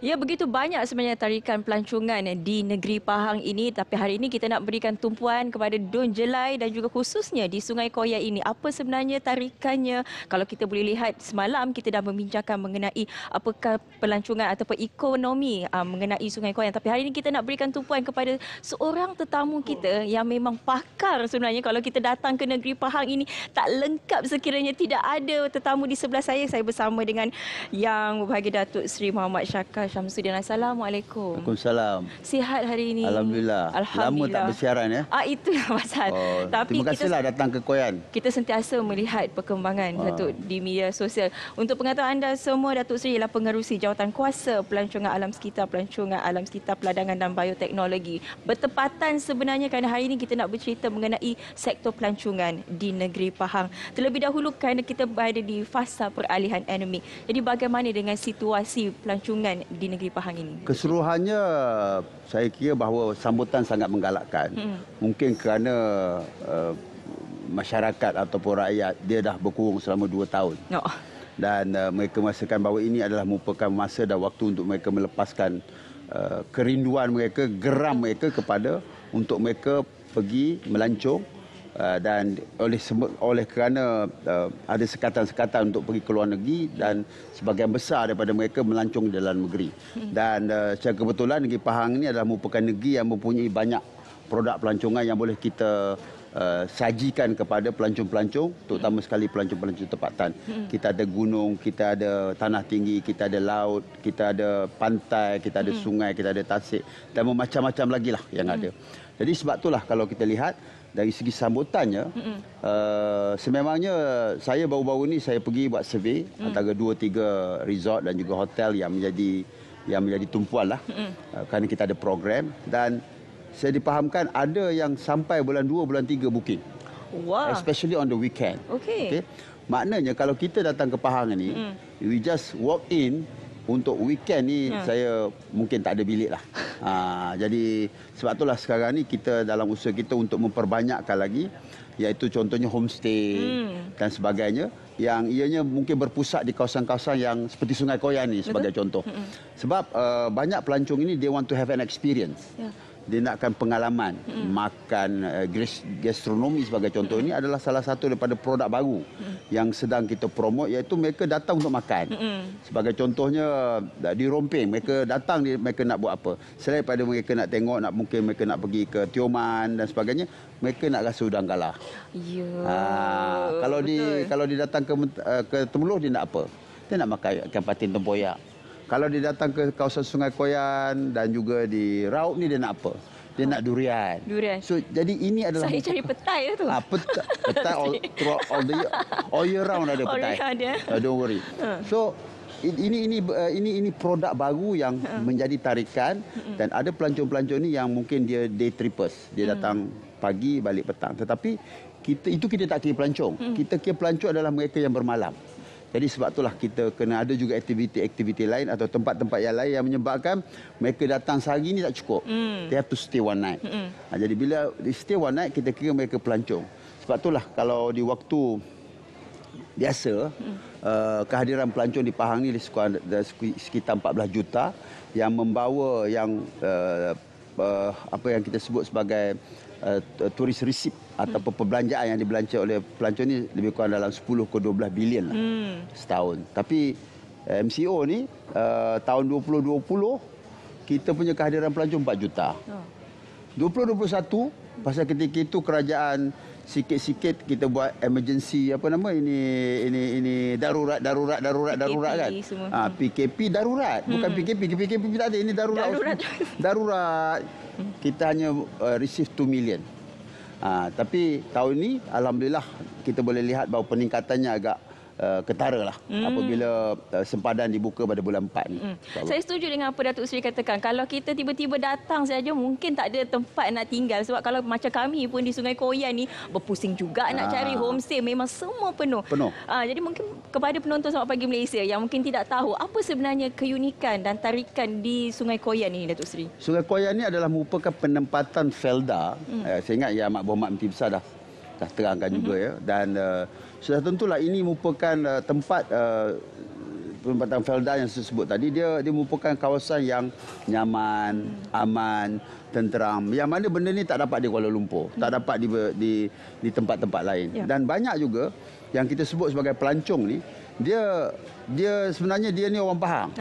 Ya, begitu banyak sebenarnya tarikan pelancongan di negeri Pahang ini. Tapi hari ini kita nak berikan tumpuan kepada Dun Jelai dan juga khususnya di Sungai Koyan ini. Apa sebenarnya tarikannya? Kalau kita boleh lihat semalam kita dah membincangkan mengenai apakah pelancongan ataupun ekonomi mengenai Sungai Koyan. Tapi hari ini kita nak berikan tumpuan kepada seorang tetamu kita yang memang pakar sebenarnya. Kalau kita datang ke negeri Pahang ini tak lengkap sekiranya tidak ada tetamu di sebelah saya. Saya bersama dengan Yang Berbahagia Datuk Seri Muhammad Syakar Syamsuddin. Assalamualaikum. Waalaikumsalam. Sihat hari ini? Alhamdulillah. Lama tak bersiaran ya? Itu yang pasal. Tapi terima kasihlah datang ke Koyan. Kita sentiasa melihat perkembangan Datuk di media sosial. Untuk pengetahuan anda semua, Datuk Seri ialah pengerusi jawatan kuasa pelancongan alam sekitar peladangan dan bioteknologi. Bertepatan sebenarnya kerana hari ini kita nak bercerita mengenai sektor pelancongan di negeri Pahang. Terlebih dahulu kerana kita berada di fasa peralihan endemik. Jadi bagaimana dengan situasi pelancongan di negeri Pahang ini? Keseluruhannya saya kira bahawa sambutan sangat menggalakkan. Mungkin kerana masyarakat ataupun rakyat dia dah berkurung selama 2 tahun. Dan mereka merasakan bahawa ini adalah merupakan masa dan waktu untuk mereka melepaskan kerinduan mereka, geram mereka kepada untuk mereka pergi melancong. Dan oleh kerana ada sekatan-sekatan untuk pergi ke luar negeri dan sebahagian besar daripada mereka melancong di dalam negeri. Dan secara kebetulan negeri Pahang ini adalah merupakan negeri yang mempunyai banyak produk pelancongan yang boleh kita sajikan kepada pelancong-pelancong, terutama sekali pelancong-pelancong tempatan. Kita ada gunung, kita ada tanah tinggi, kita ada laut, kita ada pantai, kita ada sungai, kita ada tasik dan macam-macam lagi lah yang ada. Jadi sebab itulah kalau kita lihat dari segi sambutannya, sememangnya saya baru-baru ni saya pergi buat survey antara 2-3 resort dan juga hotel yang menjadi tumpuan lah. Kerana kita ada program dan saya dipahamkan ada yang sampai bulan 2, bulan 3 booking. Wow. Especially on the weekend. Okay. Maknanya kalau kita datang ke Pahang ni, we just walk in. Untuk weekend ni saya mungkin tak ada bilik lah. Jadi sebab itulah sekarang ni kita dalam usaha kita untuk memperbanyakkan lagi, iaitu contohnya homestay dan sebagainya yang ianya mungkin berpusat di kawasan-kawasan yang seperti Sungai Koyan ni sebagai contoh. Sebab banyak pelancong ini they want to have an experience. Dia nakkan pengalaman makan gastronomi sebagai contoh. Ini adalah salah satu daripada produk baru yang sedang kita promote, iaitu mereka datang untuk makan. Sebagai contohnya di Romping, mereka datang mereka nak buat apa? Selain daripada mereka nak tengok, mungkin mereka nak pergi ke Tioman dan sebagainya, mereka nak rasa udang galah. Kalau dia datang ke Temeloh, dia nak apa? Dia nak makan ikan patin tempoyak. Kalau dia datang ke kawasan Sungai Koyan dan juga di Raub ni, dia nak apa? Dia nak durian. So jadi ini adalah saya cari petai tu. Petai all year round ada petai. Don't worry. So ini produk baru yang menjadi tarikan dan ada pelancong-pelancong ni yang mungkin dia day trippers. Dia datang pagi balik petang. Tetapi kita tak kira pelancong. Kita kira pelancong adalah mereka yang bermalam. Jadi sebab itulah kita kena ada juga aktiviti-aktiviti lain atau tempat-tempat yang lain yang menyebabkan mereka datang sehari ni tak cukup. They have to stay one night. Jadi bila they stay one night, kita kira mereka pelancong. Sebab itulah kalau di waktu biasa, kehadiran pelancong di Pahang ni sekitar 14 juta yang membawa apa yang kita sebut sebagai turis receipt ataupun perbelanjaan yang dibelanca oleh pelancong ni lebih kurang dalam 10 ke 12 bilion lah setahun. Tapi MCO ni tahun 2020 kita punya kehadiran pelancong 4 juta. 2021 pasal ketika itu kerajaan sikit-sikit kita buat emergency ini darurat kan. PKP darurat, bukan PKP tak ada, ini darurat. Kita hanya receive 2 million. Tapi tahun ini alhamdulillah kita boleh lihat bahawa peningkatannya agak ketara lah apabila sempadan dibuka pada bulan 4 ni. Saya setuju dengan apa Datuk Seri katakan. Kalau kita tiba-tiba datang saja mungkin tak ada tempat nak tinggal. Sebab kalau macam kami pun di Sungai Koyan ni berpusing juga nak cari homestay. Memang semua penuh. Jadi mungkin kepada penonton Selamat Pagi Malaysia yang mungkin tidak tahu apa sebenarnya keunikan dan tarikan di Sungai Koyan ni, Datuk Seri. Sungai Koyan ni adalah merupakan penempatan Felda. Saya ingat Yang Amat Berhormat Menteri Besar dah terangkan juga ya. Dan sudah tentulah ini merupakan tempat perempatan Felda yang saya sebut tadi, dia merupakan kawasan yang nyaman, aman, tenteram. Yang mana benda ni tak dapat di Kuala Lumpur, tak dapat di tempat-tempat lain. Dan banyak juga yang kita sebut sebagai pelancong ni, dia sebenarnya dia ni orang Pahang.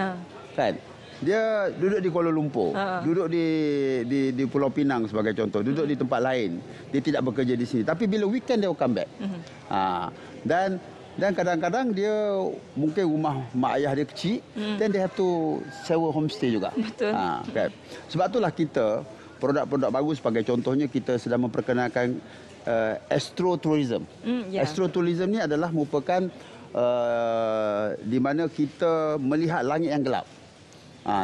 Kan? Dia duduk di Kuala Lumpur, duduk di Pulau Pinang sebagai contoh, duduk di tempat lain. Dia tidak bekerja di sini. Tapi bila weekend dia come back. Dan kadang-kadang dia mungkin rumah mak ayah dia kecil, then dia have to sewa homestay juga. Betul. Kan? Sebab itulah kita produk-produk baru sebagai contohnya kita sedang memperkenalkan astrotourism. Astrotourism ni adalah merupakan di mana kita melihat langit yang gelap.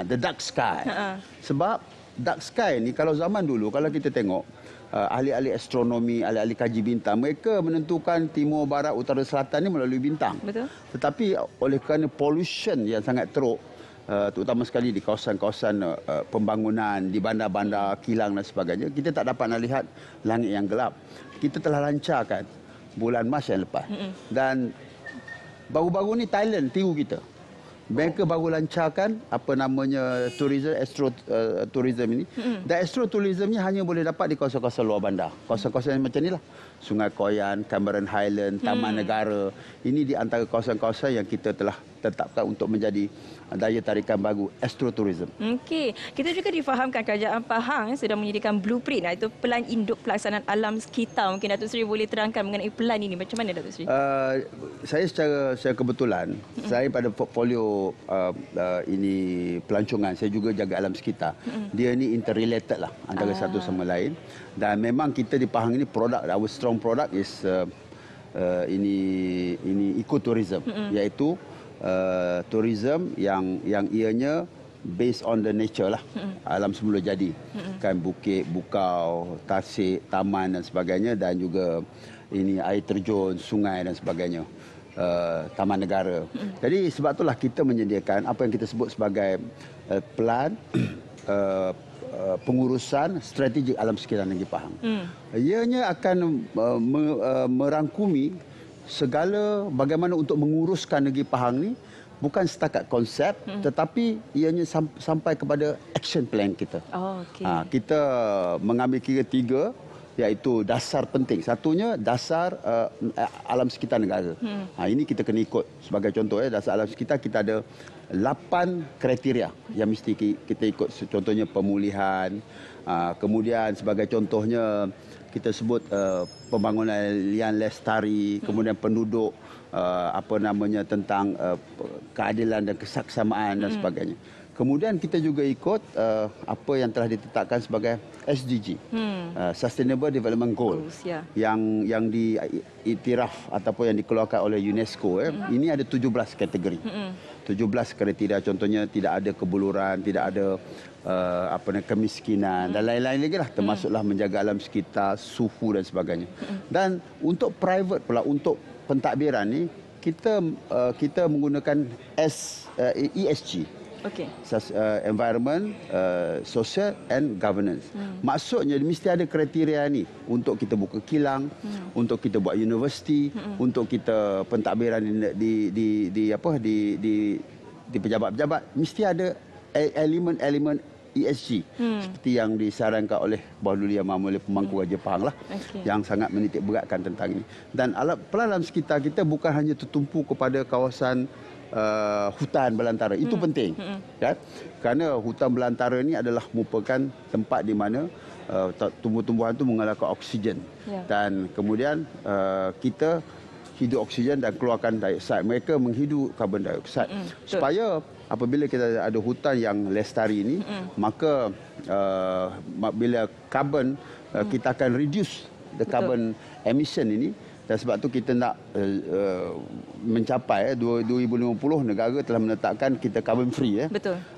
The dark sky. Sebab dark sky ni kalau zaman dulu kalau kita tengok ahli-ahli astronomi, ahli-ahli kaji bintang, mereka menentukan timur, barat, utara, selatan ni melalui bintang. Betul. Tetapi oleh kerana pollution yang sangat teruk, terutama sekali di kawasan-kawasan pembangunan, di bandar-bandar, kilang dan sebagainya, kita tak dapat nak lihat langit yang gelap. Kita telah lancarkan bulan Mac yang lepas. Dan baru-baru ni Thailand tiru kita. Mereka baru lancarkan apa namanya astrotourism ini. Dan astrotourism ni hanya boleh dapat di kawasan-kawasan luar bandar. Kawasan-kawasan macam inilah. Sungai Koyan, Cameron Highland, Taman Negara. Ini di antara kawasan-kawasan yang kita telah tetapkan untuk menjadi daya tarikan baru astrotourism. Okey, kita juga difahamkan Kerajaan Pahang sedang menyediakan blueprint, iaitu pelan induk pelaksanaan alam sekitar. Mungkin Datuk Seri boleh terangkan mengenai pelan ini. Macam mana Datuk Seri? Saya secara kebetulan, saya pada portfolio ini pelancongan, saya juga jaga alam sekitar. Dia ni interrelated lah antara satu sama lain. Dan memang kita di Pahang ini produk, our strong product is ini ecotourism, iaitu tourism yang ianya based on the nature lah, alam semula jadi, kan, bukit, bukau, tasik, taman dan sebagainya, dan juga ini air terjun, sungai dan sebagainya, taman negara. Jadi sebab itulah kita menyediakan apa yang kita sebut sebagai pelan pengurusan strategik alam sekitar negeri Pahang. Ianya akan merangkumi segala bagaimana untuk menguruskan negeri Pahang ni, bukan setakat konsep, tetapi ianya sampai kepada action plan kita. Kita mengambil kira 3, iaitu dasar penting. Satunya dasar alam sekitar negara. Ini kita kena ikut. Sebagai contoh, dasar alam sekitar kita ada 8 kriteria yang mesti kita ikut. Contohnya pemulihan, kemudian sebagai contohnya kita sebut pembangunan lian lestari, kemudian penduduk, tentang keadilan dan kesaksamaan dan sebagainya. Kemudian kita juga ikut apa yang telah ditetapkan sebagai SDG, Sustainable Development Goal, yang diiktiraf ataupun yang dikeluarkan oleh UNESCO. Ini ada 17 kategori. 17 kriteria, contohnya tidak ada kebuluran, tidak ada kemiskinan dan lain-lain lagi lah, termasuklah menjaga alam sekitar, suhu dan sebagainya. Dan untuk private pula, untuk pentadbiran ni kita menggunakan ESG. Environment, social and governance. Maksudnya mesti ada kriteria ni untuk kita buka kilang, untuk kita buat universiti, untuk kita pentadbiran di pejabat-pejabat, mesti ada elemen-elemen ESG seperti yang disarankan oleh Bahulu Yang Maha Mulia Pemangku Raja Pahang lah, yang sangat menitik beratkan tentang ini. Dan pelan sekitar kita bukan hanya tertumpu kepada kawasan hutan belantara. Itu penting, kan? Kerana hutan belantara ini adalah merupakan tempat di mana tumbuh-tumbuhan itu mengeluarkan oksigen, dan kemudian kita hidup oksigen dan keluarkan dioksida. Mereka menghidup karbon dioksida. Supaya apabila kita ada hutan yang lestari ini, maka bila karbon kita akan reduce the carbon emission ini. Dan sebab tu kita nak mencapai 2050 negara telah menetapkan kita carbon free,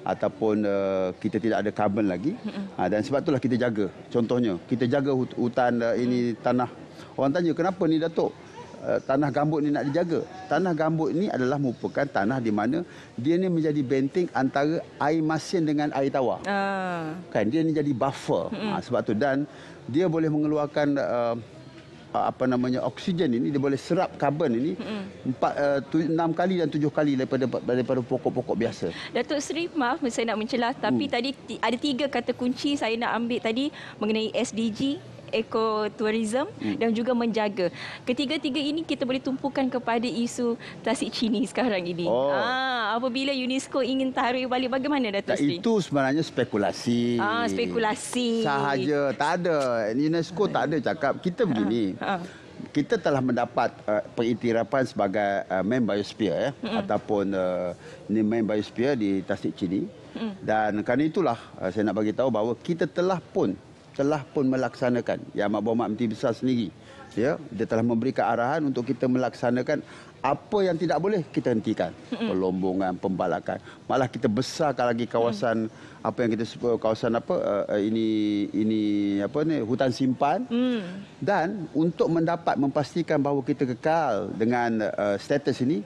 ataupun kita tidak ada carbon lagi. Dan sebab itulah kita jaga. Contohnya kita jaga hutan ini, tanah. Orang tanya kenapa ni Datuk, tanah gambut ni nak dijaga. Tanah gambut ni adalah merupakan tanah di mana dia ni menjadi benteng antara air masin dengan air tawar. Kan, dia ni jadi buffer. Sebab tu, dan dia boleh mengeluarkan oksigen ini, dia boleh serap karbon ini 6 kali dan 7 kali daripada pokok-pokok biasa. Datuk Seri, maaf saya nak mencelah, tapi tadi ada 3 kata kunci saya nak ambil tadi mengenai SDG, ekotourism dan juga menjaga. Ketiga-tiga ini kita boleh tumpukan kepada isu Tasik Chini sekarang ini. Apabila UNESCO ingin tarik balik, bagaimana Datuk Seri? Itu sebenarnya spekulasi. Spekulasi. Sahaja, tak ada. UNESCO tak ada cakap. Kita begini. Kita telah mendapat pengiktirafan sebagai main biosphere ataupun main biosphere di Tasik Chini. Dan kerana itulah saya nak bagi tahu bahawa kita telah pun melaksanakan, Yang Amat Berhormat Menteri Besar sendiri, dia telah memberikan arahan untuk kita melaksanakan apa yang tidak boleh kita hentikan. Pelombongan, pembalakan. Malah kita besarkan lagi kawasan apa yang kita sebut kawasan hutan simpan. Dan untuk memastikan bahawa kita kekal dengan status ini,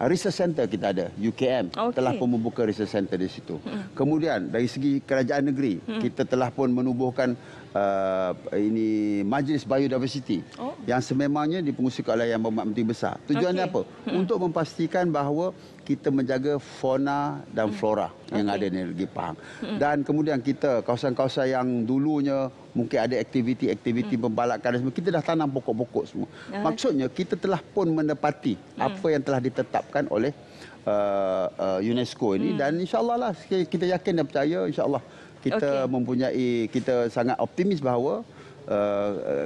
research center kita ada, UKM telah pun membuka research center di situ. Kemudian dari segi kerajaan negeri, kita telah pun menubuhkan Majlis Biodiversity yang sememangnya dipengurusikan oleh Yang Berhormat Menteri Besar. Tujuannya apa? Untuk memastikan bahawa kita menjaga fauna dan flora yang ada di negeri Pahang. Dan kemudian kita kawasan-kawasan yang dulunya mungkin ada aktiviti pembalakan dan semua, kita dah tanam pokok-pokok semua. Maksudnya kita telah pun menepati apa yang telah ditetapkan oleh UNESCO ini, dan insya-Allah lah kita yakin dan percaya, insya-Allah kita kita sangat optimis bahawa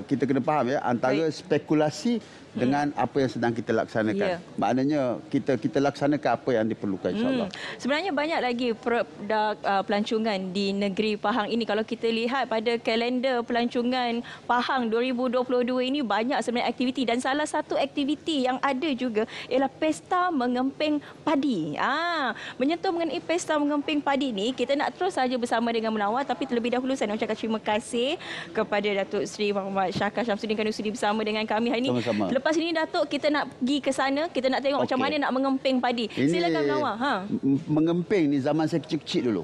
kita kena faham antara spekulasi dengan apa yang sedang kita laksanakan. Maknanya kita laksanakan apa yang diperlukan, insya-Allah. Sebenarnya banyak lagi produk pelancongan di negeri Pahang ini. Kalau kita lihat pada kalender pelancongan Pahang 2022 ini, banyak sebenarnya aktiviti, dan salah satu aktiviti yang ada juga ialah Pesta Mengemping Padi. Menyentuh mengenai Pesta Mengemping Padi ni, kita nak terus saja bersama dengan Munawar, tapi terlebih dahulu saya nak ucapkan terima kasih kepada Datuk Seri Muhammad Shaka Shamsuddin kerana sudi bersama dengan kami hari ini. Sama-sama. Lepas ini Datuk, kita nak pergi ke sana, kita nak tengok macam mana nak mengemping padi. Silakan Munawar. Mengemping ni zaman saya kecil-kecil dulu.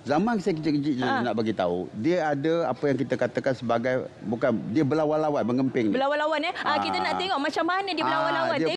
Zaman saya kecil-kecil nak bagi tahu, dia ada apa yang kita katakan sebagai, bukan dia berlawan-lawan mengemping. Berlawan-lawan kita nak tengok macam mana dia berlawan-lawan.